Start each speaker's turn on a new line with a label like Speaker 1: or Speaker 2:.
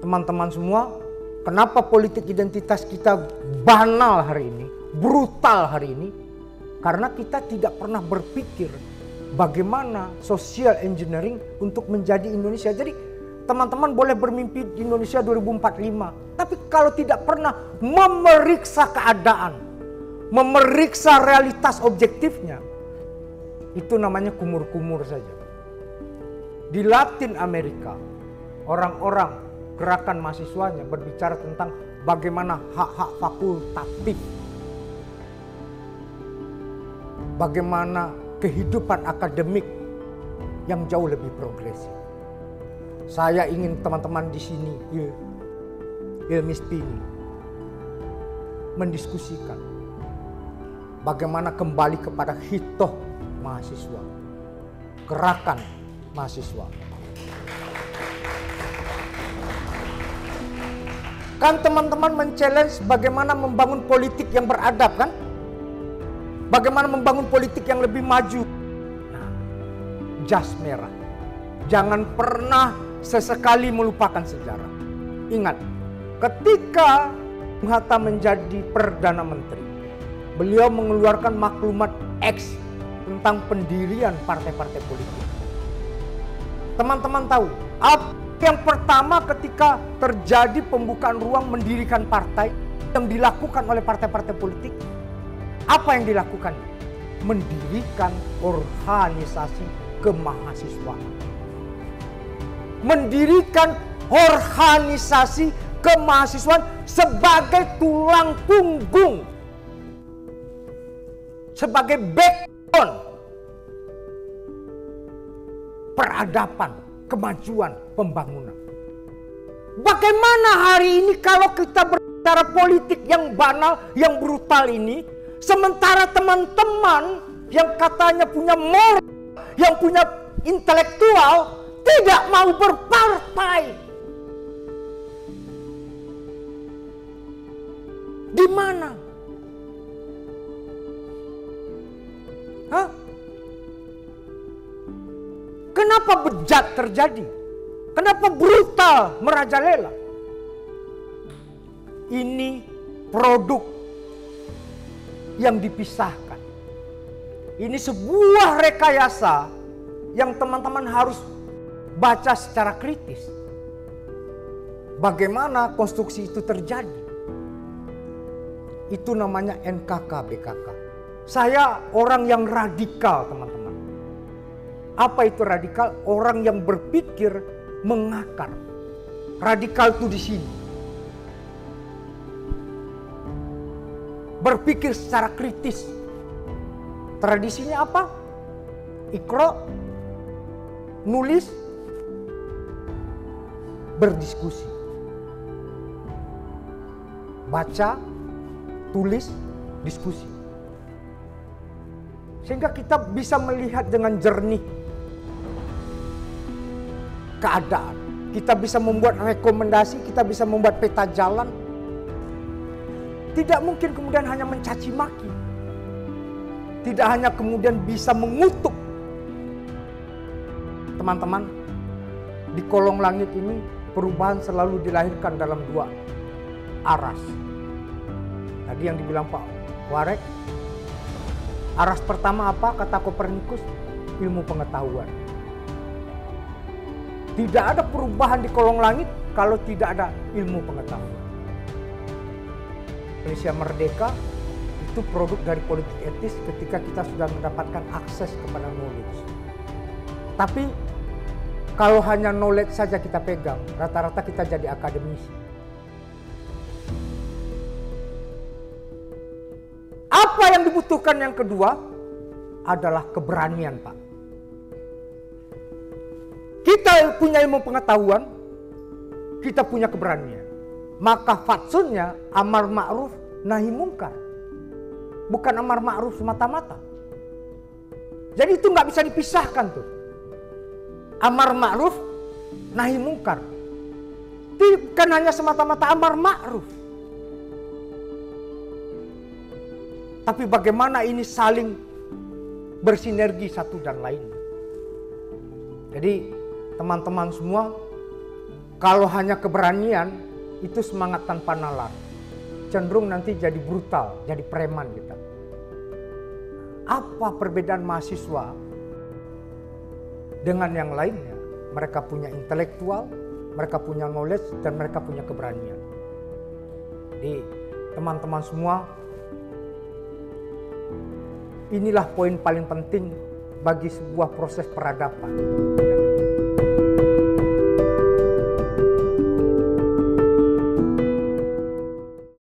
Speaker 1: teman-teman semua, kenapa politik identitas kita banal hari ini, brutal hari ini? Karena kita tidak pernah berpikir bagaimana social engineering untuk menjadi Indonesia. Jadi teman-teman boleh bermimpi di Indonesia 2045, tapi kalau tidak pernah memeriksa keadaan, memeriksa realitas objektifnya, itu namanya kumur-kumur saja. Di Latin Amerika, orang-orang gerakan mahasiswanya berbicara tentang bagaimana hak-hak fakultatif, bagaimana kehidupan akademik yang jauh lebih progresif. Saya ingin teman-teman di sini, Ilmispi ini, mendiskusikan bagaimana kembali kepada hitoh mahasiswa, gerakan mahasiswa. Kan teman-teman men-challenge bagaimana membangun politik yang beradab, kan? Bagaimana membangun politik yang lebih maju. Nah, jas merah. Jangan pernah sesekali melupakan sejarah. Ingat, ketika Bung Hatta menjadi Perdana Menteri, beliau mengeluarkan maklumat X tentang pendirian partai-partai politik. Teman-teman tahu, yang pertama ketika terjadi pembukaan ruang mendirikan partai yang dilakukan oleh partai-partai politik, apa yang dilakukan? Mendirikan organisasi kemahasiswaan. Mendirikan organisasi kemahasiswaan sebagai tulang punggung, sebagai backbone peradaban, kemajuan, pembangunan. Bagaimana hari ini kalau kita berbicara politik yang banal, yang brutal ini, sementara teman-teman yang katanya punya moral, yang punya intelektual, tidak mau berpartai. Di mana? Hah? Kenapa bejat terjadi? Kenapa brutal merajalela? Ini produk yang dipisahkan. Ini sebuah rekayasa yang teman-teman harus baca secara kritis. Bagaimana konstruksi itu terjadi? Itu namanya NKK BKK. Saya orang yang radikal, teman-teman. Apa itu radikal? Orang yang berpikir mengakar. Radikal itu di sini. Berpikir secara kritis. Tradisinya apa? Iqra, nulis, berdiskusi. Baca, tulis, diskusi. Sehingga kita bisa melihat dengan jernih keadaan. Kita bisa membuat rekomendasi, kita bisa membuat peta jalan. Tidak mungkin kemudian hanya mencaci maki. Tidak hanya kemudian bisa mengutuk. Teman-teman, di kolong langit ini perubahan selalu dilahirkan dalam dua aras. Tadi yang dibilang Pak Warek, aras pertama apa? Kata Kopernikus, ilmu pengetahuan. Tidak ada perubahan di kolong langit kalau tidak ada ilmu pengetahuan. Indonesia merdeka itu produk dari politik etis ketika kita sudah mendapatkan akses kepada knowledge. Tapi kalau hanya knowledge saja kita pegang, rata-rata kita jadi akademisi. Apa yang dibutuhkan yang kedua adalah keberanian, Pak. Kita punya ilmu pengetahuan, kita punya keberanian. Maka fatsunnya amar ma'ruf nahi mungkar. Bukan amar ma'ruf semata-mata. Jadi itu nggak bisa dipisahkan tuh. Amar ma'ruf nahi mungkar. Bukan hanya semata-mata amar ma'ruf. Tapi bagaimana ini saling bersinergi satu dan lain. Jadi teman-teman semua, Kalau hanya keberanian, itu semangat tanpa nalar. Cenderung nanti jadi brutal, jadi preman kita. Apa perbedaan mahasiswa dengan yang lainnya? Mereka punya intelektual, mereka punya knowledge, dan mereka punya keberanian. Jadi teman-teman semua, inilah poin paling penting bagi sebuah proses peradaban.